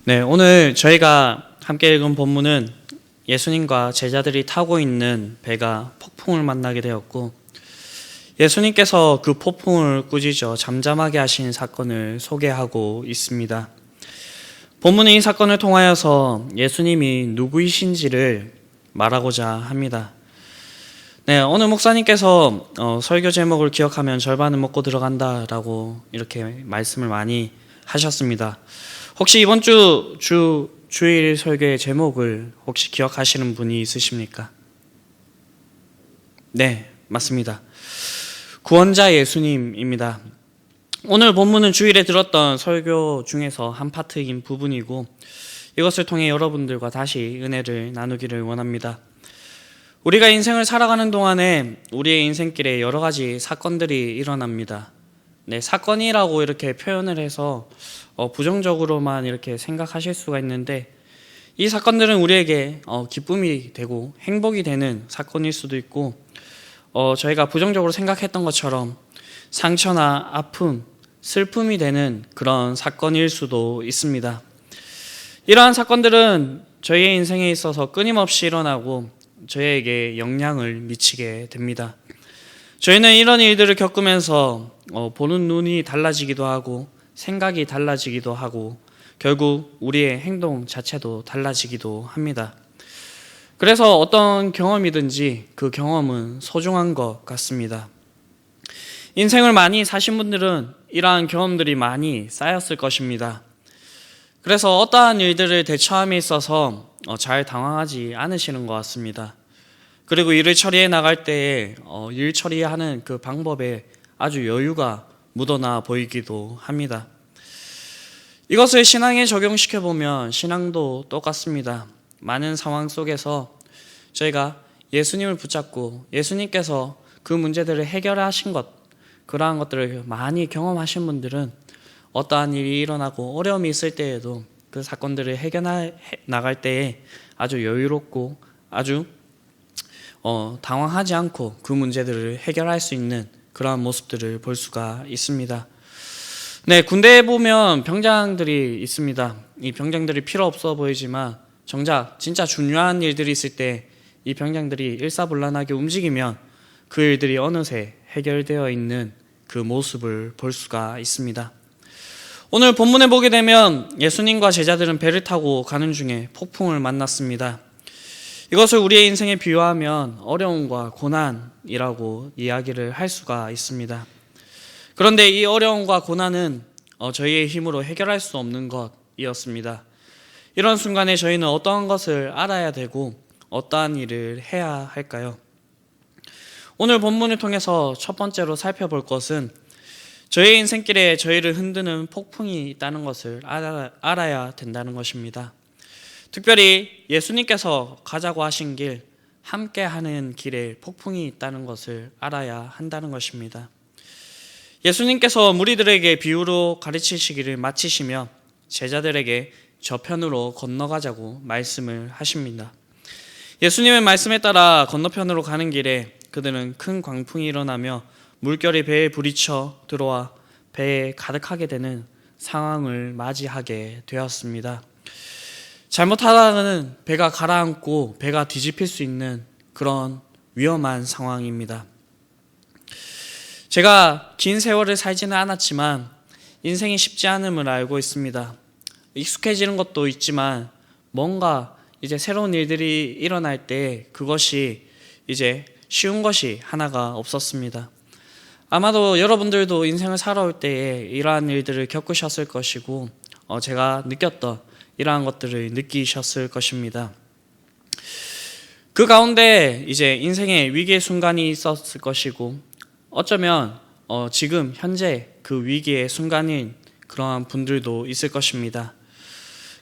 네, 오늘 저희가 함께 읽은 본문은 예수님과 제자들이 타고 있는 배가 폭풍을 만나게 되었고, 예수님께서 그 폭풍을 꾸짖어 잠잠하게 하신 사건을 소개하고 있습니다. 본문은 이 사건을 통하여서 예수님이 누구이신지를 말하고자 합니다. 네, 오늘 목사님께서 설교 제목을 기억하면 절반은 먹고 들어간다라고 이렇게 말씀을 많이 하셨습니다. 혹시 이번 주일 설교의 제목을 혹시 기억하시는 분이 있으십니까? 네, 맞습니다. 구원자 예수님입니다. 오늘 본문은 주일에 들었던 설교 중에서 한 파트인 부분이고, 이것을 통해 여러분들과 다시 은혜를 나누기를 원합니다. 우리가 인생을 살아가는 동안에 우리의 인생길에 여러 가지 사건들이 일어납니다. 네, 사건이라고 이렇게 표현을 해서 부정적으로만 이렇게 생각하실 수가 있는데, 이 사건들은 우리에게 기쁨이 되고 행복이 되는 사건일 수도 있고, 저희가 부정적으로 생각했던 것처럼 상처나 아픔, 슬픔이 되는 그런 사건일 수도 있습니다. 이러한 사건들은 저희의 인생에 있어서 끊임없이 일어나고 저희에게 영향을 미치게 됩니다. 저희는 이런 일들을 겪으면서 보는 눈이 달라지기도 하고 생각이 달라지기도 하고 결국 우리의 행동 자체도 달라지기도 합니다. 그래서 어떤 경험이든지 그 경험은 소중한 것 같습니다. 인생을 많이 사신 분들은 이러한 경험들이 많이 쌓였을 것입니다. 그래서 어떠한 일들을 대처함에 있어서 잘 당황하지 않으시는 것 같습니다. 그리고 일을 처리해 나갈 때에 일 처리하는 그 방법에 아주 여유가 묻어나 보이기도 합니다. 이것을 신앙에 적용시켜보면 신앙도 똑같습니다. 많은 상황 속에서 저희가 예수님을 붙잡고 예수님께서 그 문제들을 해결하신 것, 그러한 것들을 많이 경험하신 분들은 어떠한 일이 일어나고 어려움이 있을 때에도 그 사건들을 해결해 나갈 때에 아주 여유롭고 아주 당황하지 않고 그 문제들을 해결할 수 있는 그러한 모습들을 볼 수가 있습니다. 네, 군대에 보면 병장들이 있습니다. 이 병장들이 필요 없어 보이지만 정작 진짜 중요한 일들이 있을 때 이 병장들이 일사불란하게 움직이면 그 일들이 어느새 해결되어 있는 그 모습을 볼 수가 있습니다. 오늘 본문에 보게 되면 예수님과 제자들은 배를 타고 가는 중에 폭풍을 만났습니다. 이것을 우리의 인생에 비유하면 어려움과 고난이라고 이야기를 할 수가 있습니다. 그런데 이 어려움과 고난은 저희의 힘으로 해결할 수 없는 것이었습니다. 이런 순간에 저희는 어떠한 것을 알아야 되고 어떠한 일을 해야 할까요? 오늘 본문을 통해서 첫 번째로 살펴볼 것은 저희의 인생길에 저희를 흔드는 폭풍이 있다는 것을 알아야 된다는 것입니다. 특별히 예수님께서 가자고 하신 길, 함께하는 길에 폭풍이 있다는 것을 알아야 한다는 것입니다. 예수님께서 무리들에게 비유로 가르치시기를 마치시며 제자들에게 저편으로 건너가자고 말씀을 하십니다. 예수님의 말씀에 따라 건너편으로 가는 길에 그들은 큰 광풍이 일어나며 물결이 배에 부딪혀 들어와 배에 가득하게 되는 상황을 맞이하게 되었습니다. 잘못하다가는 배가 가라앉고 배가 뒤집힐 수 있는 그런 위험한 상황입니다. 제가 긴 세월을 살지는 않았지만 인생이 쉽지 않음을 알고 있습니다. 익숙해지는 것도 있지만 뭔가 이제 새로운 일들이 일어날 때 그것이 이제 쉬운 것이 하나가 없었습니다. 아마도 여러분들도 인생을 살아올 때에 이러한 일들을 겪으셨을 것이고 제가 느꼈던 이러한 것들을 느끼셨을 것입니다. 그 가운데 이제 인생의 위기의 순간이 있었을 것이고 어쩌면 지금 현재 그 위기의 순간인 그러한 분들도 있을 것입니다.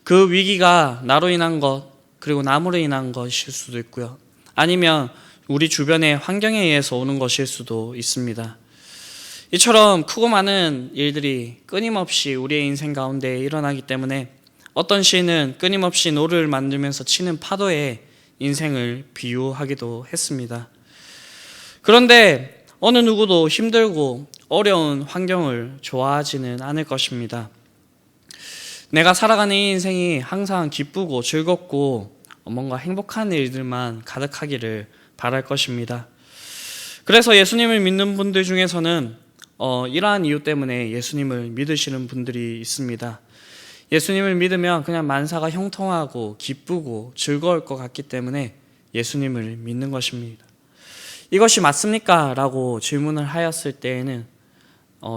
그 위기가 나로 인한 것 그리고 남으로 인한 것일 수도 있고요. 아니면 우리 주변의 환경에 의해서 오는 것일 수도 있습니다. 이처럼 크고 많은 일들이 끊임없이 우리의 인생 가운데 일어나기 때문에 어떤 시인은 끊임없이 노를 만들면서 치는 파도에 인생을 비유하기도 했습니다. 그런데 어느 누구도 힘들고 어려운 환경을 좋아하지는 않을 것입니다. 내가 살아가는 이 인생이 항상 기쁘고 즐겁고 뭔가 행복한 일들만 가득하기를 바랄 것입니다. 그래서 예수님을 믿는 분들 중에서는 이러한 이유 때문에 예수님을 믿으시는 분들이 있습니다. 예수님을 믿으면 그냥 만사가 형통하고 기쁘고 즐거울 것 같기 때문에 예수님을 믿는 것입니다. 이것이 맞습니까? 라고 질문을 하였을 때에는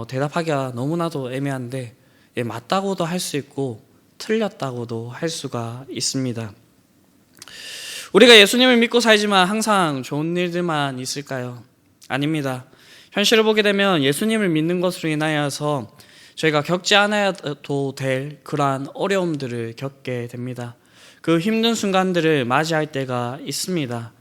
대답하기가 너무나도 애매한데 맞다고도 할 수 있고 틀렸다고도 할 수가 있습니다. 우리가 예수님을 믿고 살지만 항상 좋은 일들만 있을까요? 아닙니다. 현실을 보게 되면 예수님을 믿는 것으로 인하여서 저희가 겪지 않아도 될 그러한 어려움들을 겪게 됩니다. 그 힘든 순간들을 맞이할 때가 있습니다.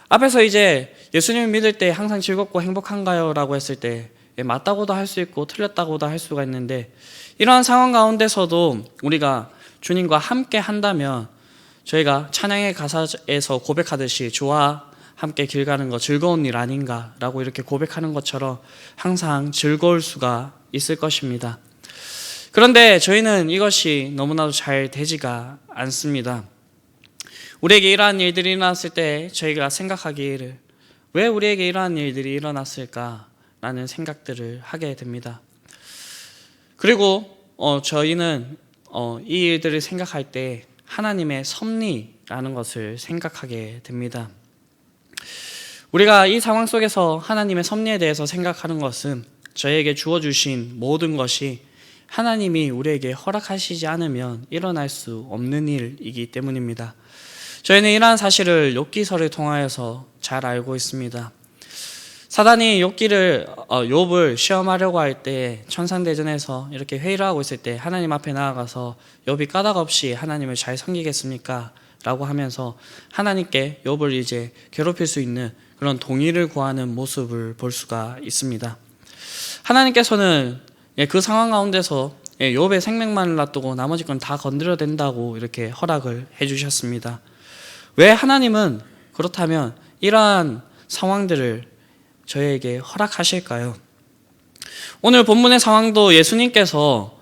앞에서 이제 예수님을 믿을 때 항상 즐겁고 행복한가요? 라고 했을 때 맞다고도 할 수 있고 틀렸다고도 할 수가 있는데, 이러한 상황 가운데서도 우리가 주님과 함께 한다면 저희가 찬양의 가사에서 고백하듯이 주와 함께 길 가는 거 즐거운 일 아닌가 라고 이렇게 고백하는 것처럼 항상 즐거울 수가 있을 것입니다. 그런데 저희는 이것이 너무나도 잘 되지가 않습니다. 우리에게 이러한 일들이 일어났을 때 저희가 생각하기를 왜 우리에게 이러한 일들이 일어났을까 라는 생각들을 하게 됩니다. 그리고 저희는 이 일들을 생각할 때 하나님의 섭리라는 것을 생각하게 됩니다. 우리가 이 상황 속에서 하나님의 섭리에 대해서 생각하는 것은 저희에게 주어주신 모든 것이 하나님이 우리에게 허락하시지 않으면 일어날 수 없는 일이기 때문입니다. 저희는 이러한 사실을 욥기서를 통하여서 잘 알고 있습니다. 사단이 욥을 시험하려고 할 때 천상대전에서 이렇게 회의를 하고 있을 때 하나님 앞에 나아가서 욥이 까닭 없이 하나님을 잘 섬기겠습니까? 라고 하면서 하나님께 욥을 이제 괴롭힐 수 있는 그런 동의를 구하는 모습을 볼 수가 있습니다. 하나님께서는 그 상황 가운데서 욥의 생명만을 놔두고 나머지 건 다 건드려도 된다고 이렇게 허락을 해주셨습니다. 왜 하나님은 그렇다면 이러한 상황들을 저희에게 허락하실까요? 오늘 본문의 상황도 예수님께서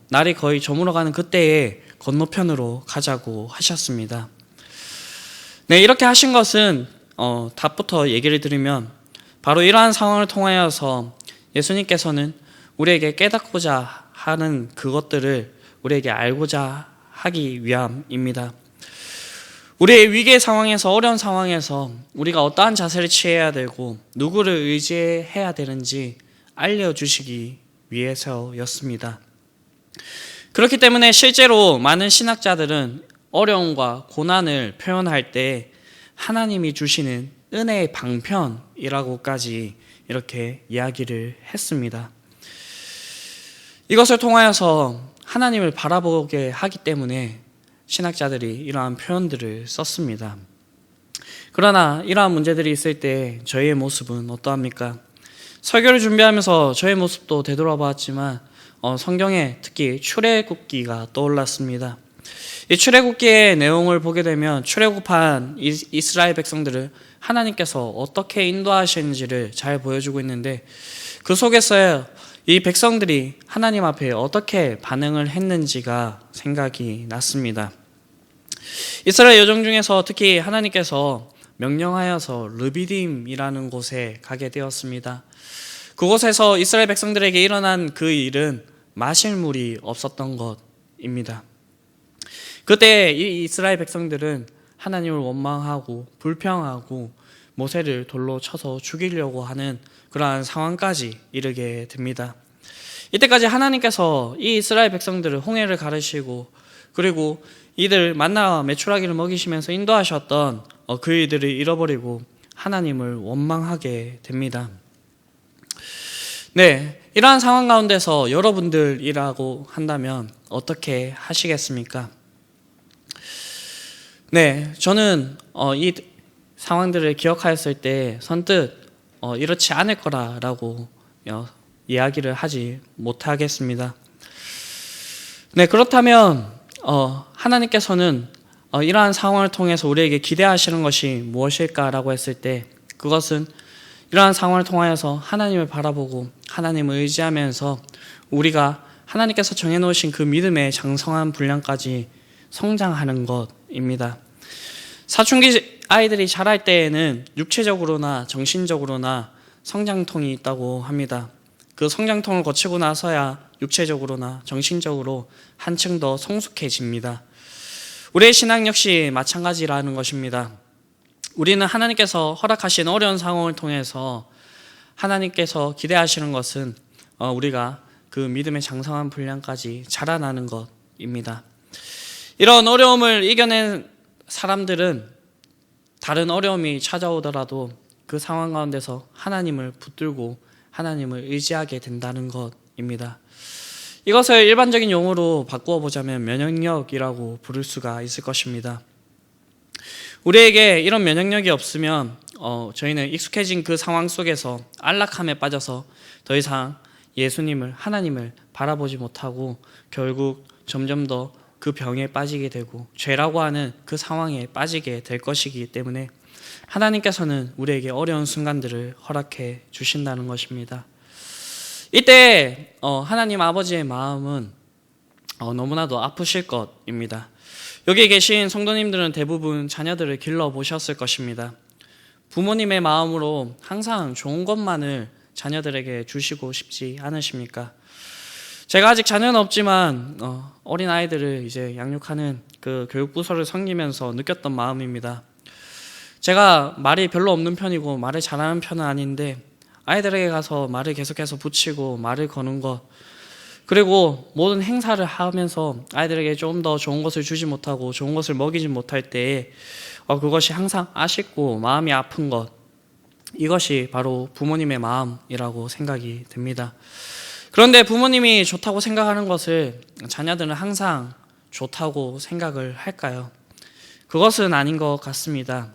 날이 거의 저물어가는 그때에 건너편으로 가자고 하셨습니다. 네, 이렇게 하신 것은 답부터 얘기를 드리면 바로 이러한 상황을 통하여서 예수님께서는 우리에게 깨닫고자 하는 그것들을 우리에게 알고자 하기 위함입니다. 우리의 위기의 상황에서, 어려운 상황에서 우리가 어떠한 자세를 취해야 되고 누구를 의지해야 되는지 알려주시기 위해서였습니다. 그렇기 때문에 실제로 많은 신학자들은 어려움과 고난을 표현할 때 하나님이 주시는 은혜의 방편이라고까지 이렇게 이야기를 했습니다. 이것을 통하여서 하나님을 바라보게 하기 때문에 신학자들이 이러한 표현들을 썼습니다. 그러나 이러한 문제들이 있을 때 저희의 모습은 어떠합니까? 설교를 준비하면서 저의 모습도 되돌아보았지만 성경에 특히 출애굽기가 떠올랐습니다. 이 출애굽기의 내용을 보게 되면 출애굽한 이스라엘 백성들을 하나님께서 어떻게 인도하시는지를 잘 보여주고 있는데, 그 속에서 이 백성들이 하나님 앞에 어떻게 반응을 했는지가 생각이 났습니다. 이스라엘 여정 중에서 특히 하나님께서 명령하여서 르비딤이라는 곳에 가게 되었습니다. 그곳에서 이스라엘 백성들에게 일어난 그 일은 마실 물이 없었던 것입니다. 그때 이 이스라엘 백성들은 하나님을 원망하고 불평하고 모세를 돌로 쳐서 죽이려고 하는 그러한 상황까지 이르게 됩니다. 이때까지 하나님께서 이 이스라엘 백성들을 홍해를 가르시고 그리고 이들 만나와 메추라기를 먹이시면서 인도하셨던 그 일들을 잃어버리고 하나님을 원망하게 됩니다. 네, 이러한 상황 가운데서 여러분들이라고 한다면 어떻게 하시겠습니까? 네, 저는 이 상황들을 기억하였을 때 선뜻 이렇지 않을 거라고 이야기를 하지 못하겠습니다. 네, 그렇다면 하나님께서는 이러한 상황을 통해서 우리에게 기대하시는 것이 무엇일까라고 했을 때 그것은 이러한 상황을 통하여서 하나님을 바라보고 하나님을 의지하면서 우리가 하나님께서 정해놓으신 그 믿음의 장성한 분량까지 성장하는 것입니다. 사춘기 아이들이 자랄 때에는 육체적으로나 정신적으로나 성장통이 있다고 합니다. 그 성장통을 거치고 나서야 육체적으로나 정신적으로 한층 더 성숙해집니다. 우리의 신앙 역시 마찬가지라는 것입니다. 우리는 하나님께서 허락하신 어려운 상황을 통해서 하나님께서 기대하시는 것은 우리가 그 믿음의 장성한 분량까지 자라나는 것입니다. 이런 어려움을 이겨낸 사람들은 다른 어려움이 찾아오더라도 그 상황 가운데서 하나님을 붙들고 하나님을 의지하게 된다는 것입니다. 이것을 일반적인 용어로 바꾸어 보자면 면역력이라고 부를 수가 있을 것입니다. 우리에게 이런 면역력이 없으면 저희는 익숙해진 그 상황 속에서 안락함에 빠져서 더 이상 예수님을, 하나님을 바라보지 못하고 결국 점점 더 그 병에 빠지게 되고 죄라고 하는 그 상황에 빠지게 될 것이기 때문에 하나님께서는 우리에게 어려운 순간들을 허락해 주신다는 것입니다. 이때 하나님 아버지의 마음은 너무나도 아프실 것입니다. 여기 계신 성도님들은 대부분 자녀들을 길러보셨을 것입니다. 부모님의 마음으로 항상 좋은 것만을 자녀들에게 주시고 싶지 않으십니까? 제가 아직 자녀는 없지만 어린 아이들을 이제 양육하는 그 교육부서를 섬기면서 느꼈던 마음입니다. 제가 말이 별로 없는 편이고 말을 잘하는 편은 아닌데 아이들에게 가서 말을 계속해서 붙이고 말을 거는 것, 그리고 모든 행사를 하면서 아이들에게 좀 더 좋은 것을 주지 못하고 좋은 것을 먹이지 못할 때에 그것이 항상 아쉽고 마음이 아픈 것, 이것이 바로 부모님의 마음이라고 생각이 됩니다. 그런데 부모님이 좋다고 생각하는 것을 자녀들은 항상 좋다고 생각을 할까요? 그것은 아닌 것 같습니다.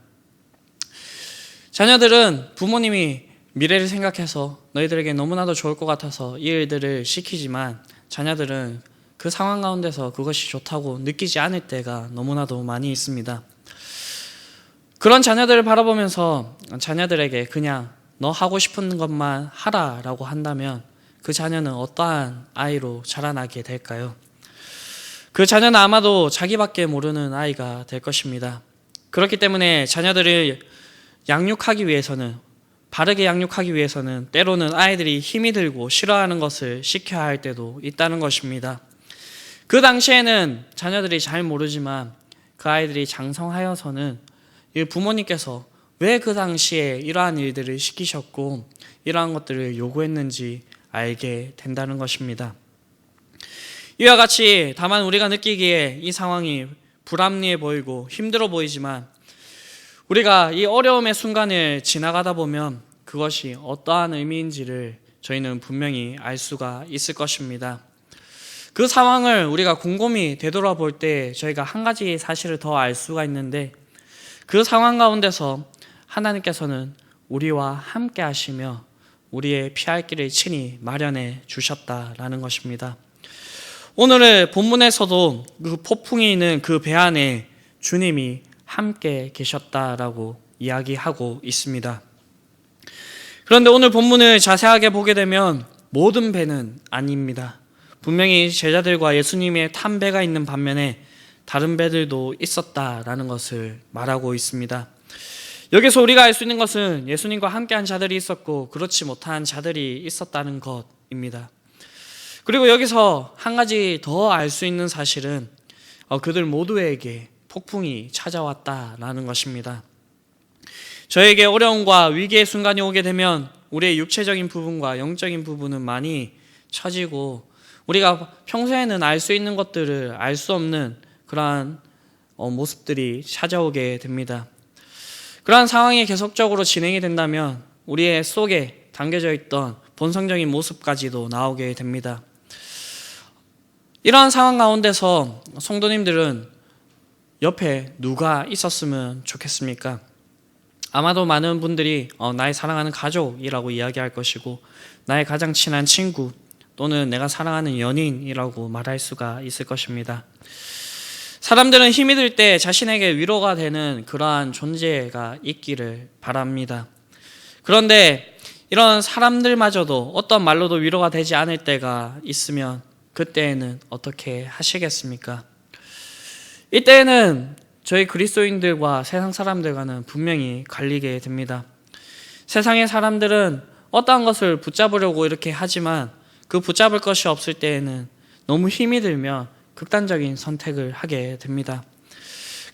자녀들은 부모님이 미래를 생각해서 너희들에게 너무나도 좋을 것 같아서 이 일들을 시키지만 자녀들은 그 상황 가운데서 그것이 좋다고 느끼지 않을 때가 너무나도 많이 있습니다. 그런 자녀들을 바라보면서 자녀들에게 그냥 너 하고 싶은 것만 하라라고 한다면 그 자녀는 어떠한 아이로 자라나게 될까요? 그 자녀는 아마도 자기밖에 모르는 아이가 될 것입니다. 그렇기 때문에 자녀들을 양육하기 위해서는, 바르게 양육하기 위해서는 때로는 아이들이 힘이 들고 싫어하는 것을 시켜야 할 때도 있다는 것입니다. 그 당시에는 자녀들이 잘 모르지만 그 아이들이 장성하여서는 부모님께서 왜 그 당시에 이러한 일들을 시키셨고 이러한 것들을 요구했는지 알게 된다는 것입니다. 이와 같이 다만 우리가 느끼기에 이 상황이 불합리해 보이고 힘들어 보이지만 우리가 이 어려움의 순간을 지나가다 보면 그것이 어떠한 의미인지를 저희는 분명히 알 수가 있을 것입니다. 그 상황을 우리가 곰곰이 되돌아볼 때 저희가 한 가지 사실을 더 알 수가 있는데 그 상황 가운데서 하나님께서는 우리와 함께 하시며 우리의 피할 길을 친히 마련해 주셨다라는 것입니다. 오늘의 본문에서도 그 폭풍이 있는 그 배 안에 주님이 함께 계셨다라고 이야기하고 있습니다. 그런데 오늘 본문을 자세하게 보게 되면 모든 배는 아닙니다. 분명히 제자들과 예수님의 탄 배가 있는 반면에 다른 배들도 있었다라는 것을 말하고 있습니다. 여기서 우리가 알 수 있는 것은 예수님과 함께한 자들이 있었고 그렇지 못한 자들이 있었다는 것입니다. 그리고 여기서 한 가지 더 알 수 있는 사실은 그들 모두에게 폭풍이 찾아왔다라는 것입니다. 저에게 어려움과 위기의 순간이 오게 되면 우리의 육체적인 부분과 영적인 부분은 많이 처지고 우리가 평소에는 알 수 있는 것들을 알 수 없는 그러한 모습들이 찾아오게 됩니다. 그러한 상황이 계속적으로 진행이 된다면 우리의 속에 담겨져 있던 본성적인 모습까지도 나오게 됩니다. 이러한 상황 가운데서 성도님들은 옆에 누가 있었으면 좋겠습니까? 아마도 많은 분들이 나의 사랑하는 가족이라고 이야기할 것이고 나의 가장 친한 친구 또는 내가 사랑하는 연인이라고 말할 수가 있을 것입니다. 사람들은 힘이 들 때 자신에게 위로가 되는 그러한 존재가 있기를 바랍니다. 그런데 이런 사람들마저도 어떤 말로도 위로가 되지 않을 때가 있으면 그때에는 어떻게 하시겠습니까? 이때에는 저희 그리스도인들과 세상 사람들과는 분명히 갈리게 됩니다. 세상의 사람들은 어떠한 것을 붙잡으려고 이렇게 하지만 그 붙잡을 것이 없을 때에는 너무 힘이 들면 극단적인 선택을 하게 됩니다.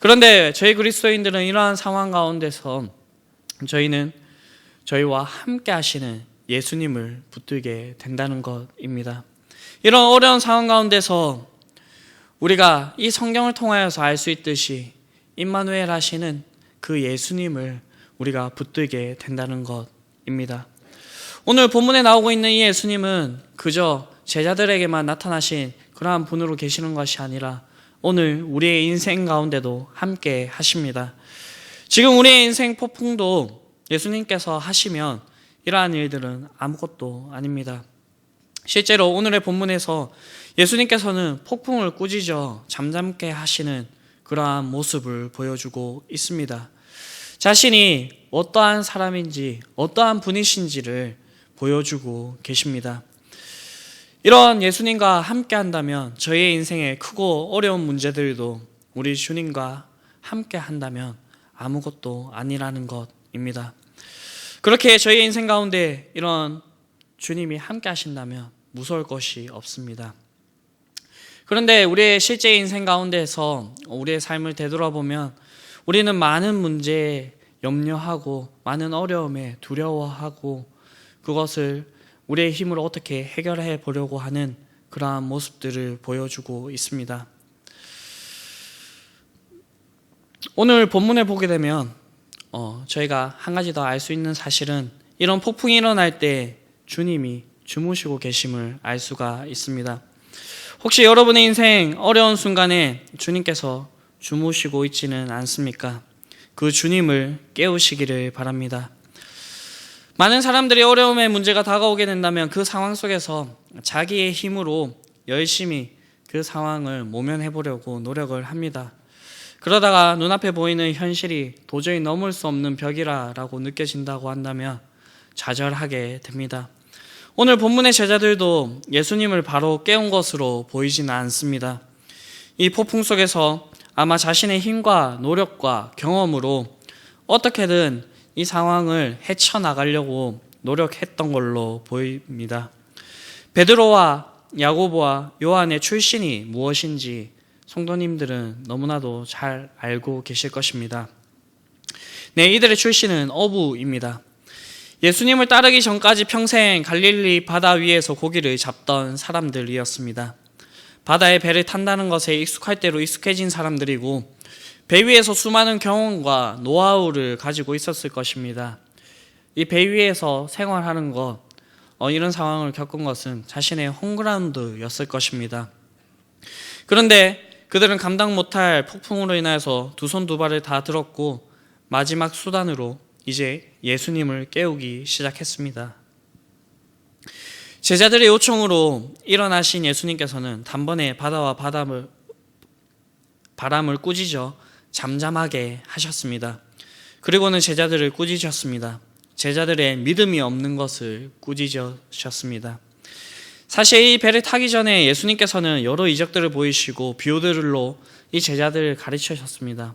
그런데 저희 그리스도인들은 이러한 상황 가운데서 저희는 저희와 함께 하시는 예수님을 붙들게 된다는 것입니다. 이런 어려운 상황 가운데서 우리가 이 성경을 통하여서 알 수 있듯이 임마누엘 하시는 그 예수님을 우리가 붙들게 된다는 것입니다. 오늘 본문에 나오고 있는 이 예수님은 그저 제자들에게만 나타나신 그러한 분으로 계시는 것이 아니라 오늘 우리의 인생 가운데도 함께 하십니다. 지금 우리의 인생 폭풍도 예수님께서 하시면 이러한 일들은 아무것도 아닙니다. 실제로 오늘의 본문에서 예수님께서는 폭풍을 꾸짖어 잠잠게 하시는 그러한 모습을 보여주고 있습니다. 자신이 어떠한 사람인지 어떠한 분이신지를 보여주고 계십니다. 이런 예수님과 함께 한다면 저희의 인생에 크고 어려운 문제들도 우리 주님과 함께 한다면 아무것도 아니라는 것입니다. 그렇게 저희의 인생 가운데 이런 주님이 함께 하신다면 무서울 것이 없습니다. 그런데 우리의 실제 인생 가운데서 우리의 삶을 되돌아보면 우리는 많은 문제에 염려하고 많은 어려움에 두려워하고 그것을 우리의 힘으로 어떻게 해결해 보려고 하는 그러한 모습들을 보여주고 있습니다. 오늘 본문에 보게 되면 저희가 한 가지 더 알 수 있는 사실은 이런 폭풍이 일어날 때 주님이 주무시고 계심을 알 수가 있습니다. 혹시 여러분의 인생 어려운 순간에 주님께서 주무시고 있지는 않습니까? 그 주님을 깨우시기를 바랍니다. 많은 사람들이 어려움의 문제가 다가오게 된다면 그 상황 속에서 자기의 힘으로 열심히 그 상황을 모면해 보려고 노력을 합니다. 그러다가 눈앞에 보이는 현실이 도저히 넘을 수 없는 벽이라고 느껴진다고 한다면 좌절하게 됩니다. 오늘 본문의 제자들도 예수님을 바로 깨운 것으로 보이지는 않습니다. 이 폭풍 속에서 아마 자신의 힘과 노력과 경험으로 어떻게든 이 상황을 헤쳐나가려고 노력했던 걸로 보입니다. 베드로와 야고보와 요한의 출신이 무엇인지 성도님들은 너무나도 잘 알고 계실 것입니다. 네, 이들의 출신은 어부입니다. 예수님을 따르기 전까지 평생 갈릴리 바다 위에서 고기를 잡던 사람들이었습니다. 바다에 배를 탄다는 것에 익숙할 대로 익숙해진 사람들이고 배 위에서 수많은 경험과 노하우를 가지고 있었을 것입니다. 이 배 위에서 생활하는 것, 이런 상황을 겪은 것은 자신의 홈그라운드였을 것입니다. 그런데 그들은 감당 못할 폭풍으로 인하여서 두 손 두 발을 다 들었고 마지막 수단으로 이제 예수님을 깨우기 시작했습니다. 제자들의 요청으로 일어나신 예수님께서는 단번에 바다와 바람을 꾸짖어 잠잠하게 하셨습니다. 그리고는 제자들을 꾸짖으셨습니다. 제자들의 믿음이 없는 것을 꾸짖으셨습니다. 사실 이 배를 타기 전에 예수님께서는 여러 이적들을 보이시고 비유들로 이 제자들을 가르치셨습니다.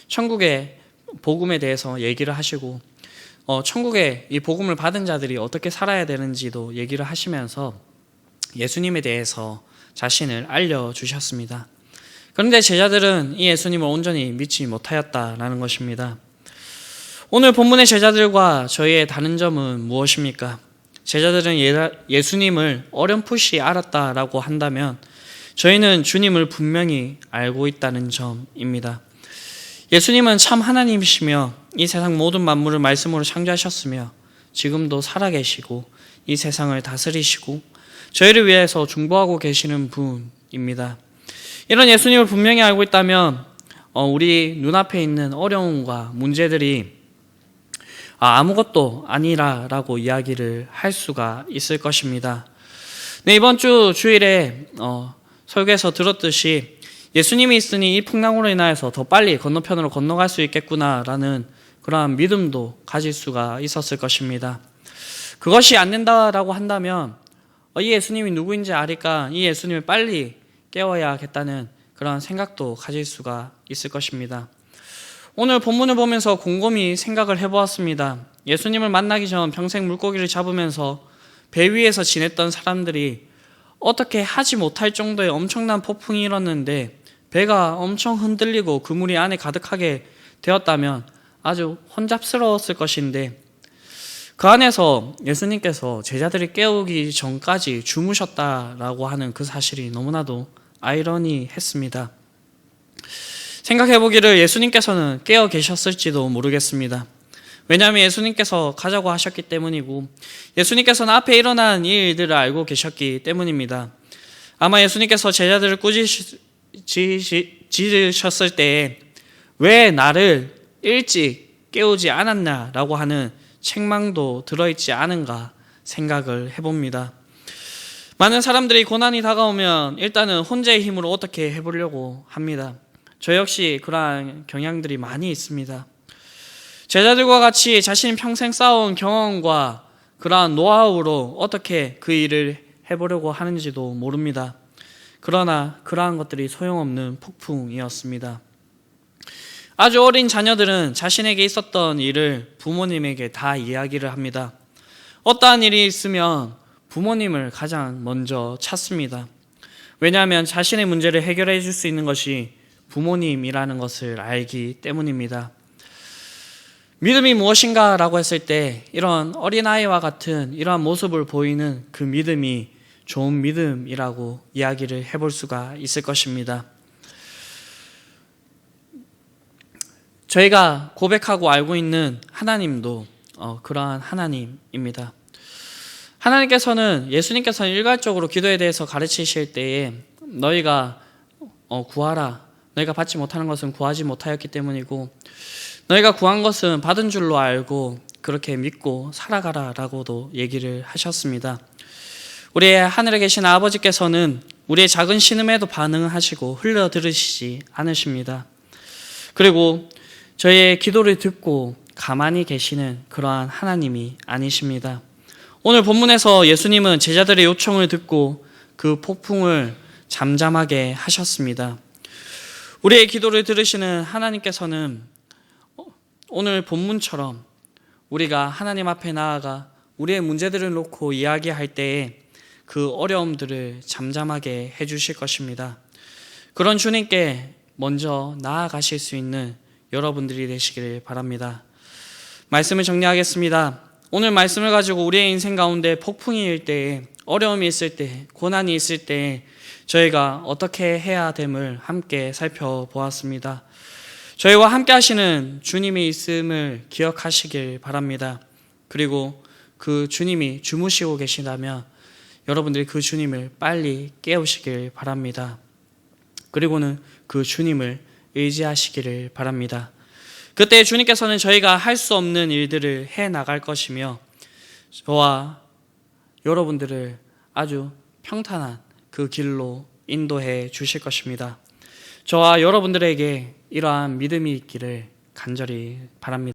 천국의 복음에 대해서 얘기를 하시고 천국의 이 복음을 받은 자들이 어떻게 살아야 되는지도 얘기를 하시면서 예수님에 대해서 자신을 알려주셨습니다. 그런데 제자들은 이 예수님을 온전히 믿지 못하였다라는 것입니다. 오늘 본문의 제자들과 저희의 다른 점은 무엇입니까? 제자들은 예수님을 어렴풋이 알았다라고 한다면 저희는 주님을 분명히 알고 있다는 점입니다. 예수님은 참 하나님이시며 이 세상 모든 만물을 말씀으로 창조하셨으며 지금도 살아계시고 이 세상을 다스리시고 저희를 위해서 중보하고 계시는 분입니다. 이런 예수님을 분명히 알고 있다면 우리 눈앞에 있는 어려움과 문제들이 아무것도 아니라라고 이야기를 할 수가 있을 것입니다. 네, 이번 주 주일에 설교에서 들었듯이 예수님이 있으니 이 풍랑으로 인하여서 더 빨리 건너편으로 건너갈 수 있겠구나라는 그러한 믿음도 가질 수가 있었을 것입니다. 그것이 안 된다라고 한다면 이 예수님이 누구인지 아니까 이 예수님을 빨리 깨워야겠다는 그런 생각도 가질 수가 있을 것입니다. 오늘 본문을 보면서 곰곰이 생각을 해보았습니다. 예수님을 만나기 전 평생 물고기를 잡으면서 배 위에서 지냈던 사람들이 어떻게 하지 못할 정도의 엄청난 폭풍이 일었는데 배가 엄청 흔들리고 그물이 안에 가득하게 되었다면 아주 혼잡스러웠을 것인데 그 안에서 예수님께서 제자들이 깨우기 전까지 주무셨다라고 하는 그 사실이 너무나도 아이러니했습니다. 생각해보기를 예수님께서는 깨어 계셨을지도 모르겠습니다. 왜냐하면 예수님께서 가자고 하셨기 때문이고 예수님께서는 앞에 일어난 이 일들을 알고 계셨기 때문입니다. 아마 예수님께서 제자들을 꾸짖으셨을 때에 왜 나를 일찍 깨우지 않았나라고 하는 책망도 들어있지 않은가 생각을 해봅니다. 많은 사람들이 고난이 다가오면 일단은 혼자의 힘으로 어떻게 해보려고 합니다. 저 역시 그러한 경향들이 많이 있습니다. 제자들과 같이 자신이 평생 쌓아온 경험과 그러한 노하우로 어떻게 그 일을 해보려고 하는지도 모릅니다. 그러나 그러한 것들이 소용없는 폭풍이었습니다. 아주 어린 자녀들은 자신에게 있었던 일을 부모님에게 다 이야기를 합니다. 어떠한 일이 있으면 부모님을 가장 먼저 찾습니다. 왜냐하면 자신의 문제를 해결해 줄 수 있는 것이 부모님이라는 것을 알기 때문입니다. 믿음이 무엇인가 라고 했을 때 이런 어린아이와 같은 이러한 모습을 보이는 그 믿음이 좋은 믿음이라고 이야기를 해볼 수가 있을 것입니다. 저희가 고백하고 알고 있는 하나님도 그러한 하나님입니다. 하나님께서는 예수님께서는 일괄적으로 기도에 대해서 가르치실 때에 너희가 구하라. 너희가 받지 못하는 것은 구하지 못하였기 때문이고 너희가 구한 것은 받은 줄로 알고 그렇게 믿고 살아가라 라고도 얘기를 하셨습니다. 우리의 하늘에 계신 아버지께서는 우리의 작은 신음에도 반응하시고 흘려들으시지 않으십니다. 그리고 저희의 기도를 듣고 가만히 계시는 그러한 하나님이 아니십니다. 오늘 본문에서 예수님은 제자들의 요청을 듣고 그 폭풍을 잠잠하게 하셨습니다. 우리의 기도를 들으시는 하나님께서는 오늘 본문처럼 우리가 하나님 앞에 나아가 우리의 문제들을 놓고 이야기할 때에 그 어려움들을 잠잠하게 해주실 것입니다. 그런 주님께 먼저 나아가실 수 있는 여러분들이 되시길 바랍니다. 말씀을 정리하겠습니다. 오늘 말씀을 가지고 우리의 인생 가운데 폭풍이 일 때에 어려움이 있을 때 고난이 있을 때 저희가 어떻게 해야 됨을 함께 살펴보았습니다. 저희와 함께 하시는 주님이 있음을 기억하시길 바랍니다. 그리고 그 주님이 주무시고 계시다면 여러분들이 그 주님을 빨리 깨우시길 바랍니다. 그리고는 그 주님을 의지하시기를 바랍니다. 그때 주님께서는 저희가 할 수 없는 일들을 해 나갈 것이며 저와 여러분들을 아주 평탄한 그 길로 인도해 주실 것입니다. 저와 여러분들에게 이러한 믿음이 있기를 간절히 바랍니다.